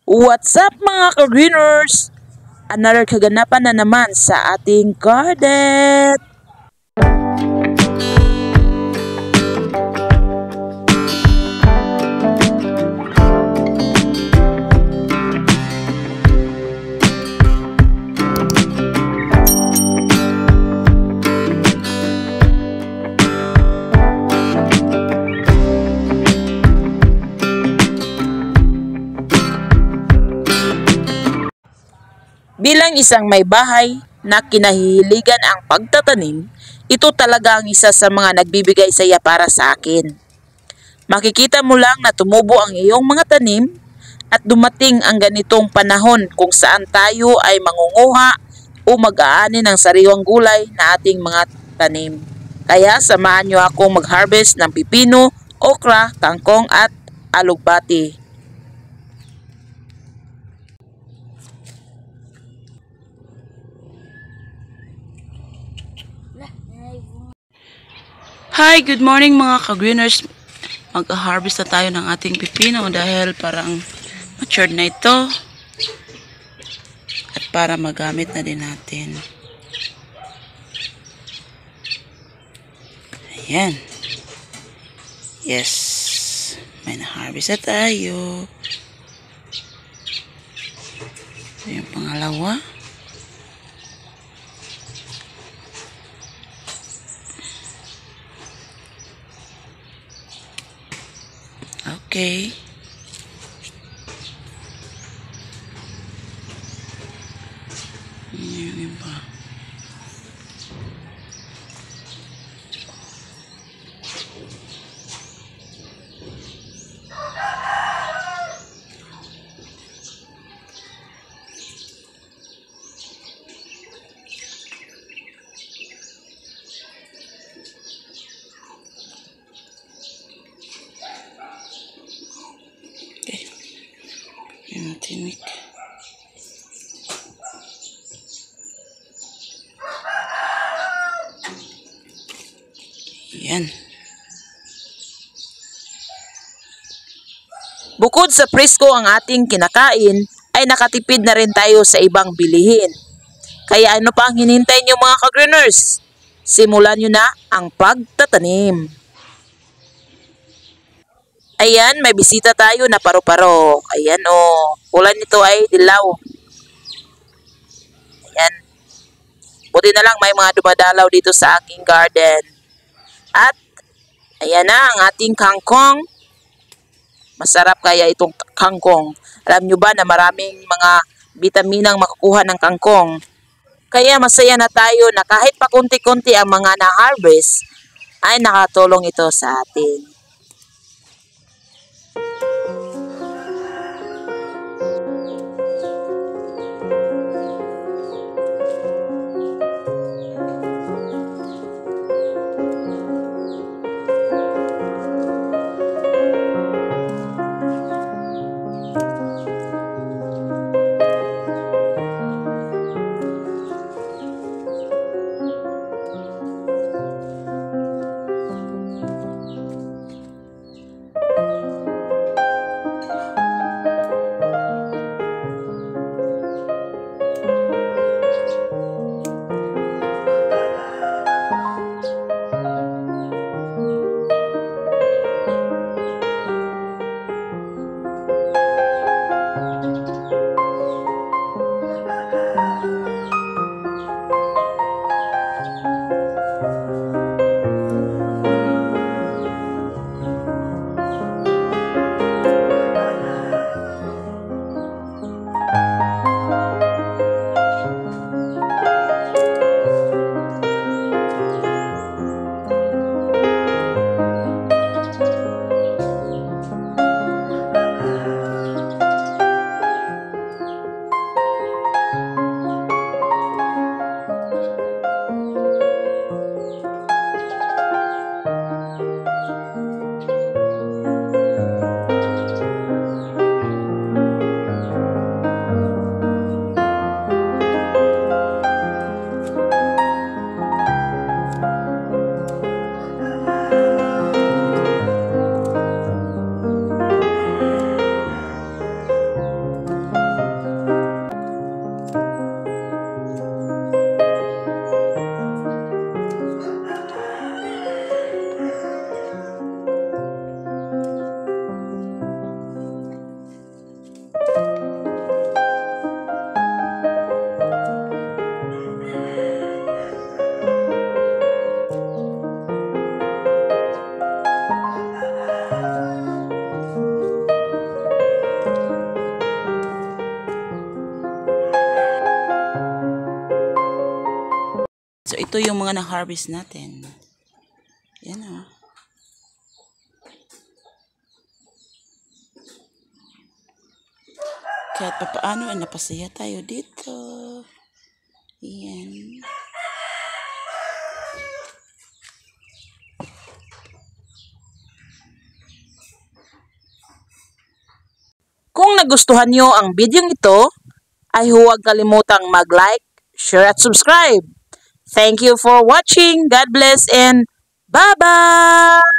What's up mga ka-greeners? Another kaganapan na naman sa ating garden. Bilang isang may bahay na kinahihiligan ang pagtatanim, ito talaga ang isa sa mga nagbibigay saya para sa akin. Makikita mo lang na tumubo ang iyong mga tanim at dumating ang ganitong panahon kung saan tayo ay mangunguha o mag-aani ng sariwang gulay na ating mga tanim. Kaya samahan nyo akong mag-harvest ng pipino, okra, kangkong at alugbati. Hi, good morning mga ka-greeners. Mag-harvest na tayo ng ating pipino dahil parang matured na ito. At para magamit na din natin. Ayan. Yes. May na-harvest na tayo. Ito yung pangalawa. Okay. Yung iba. Yung tinik. Yan. Bukod sa presko ang ating kinakain, ay nakatipid na rin tayo sa ibang bilihin. Kaya ano pa ang hinihintay nyo mga ka-greeners? Simulan nyo na ang pagtatanim. Ayan, may bisita tayo na paru-paro. Ayan o, ulan nito ay dilaw. Ayan. Buti na lang may mga dumadalaw dito sa aking garden. At, ayan na ang ating kangkong. Masarap kaya itong kangkong. Alam nyo ba na maraming mga bitaminang makukuha ng kangkong? Kaya masaya na tayo na kahit pa kunti-kunti ang mga na-harvest, ay nakatulong ito sa atin. ito yung mga na-harvest natin. Yan o. Kahit papaano ay napasaya tayo dito. Yan. Kung nagustuhan nyo ang video ito, ay huwag kalimutang mag-like, share at subscribe. Thank you for watching. God bless and bye-bye!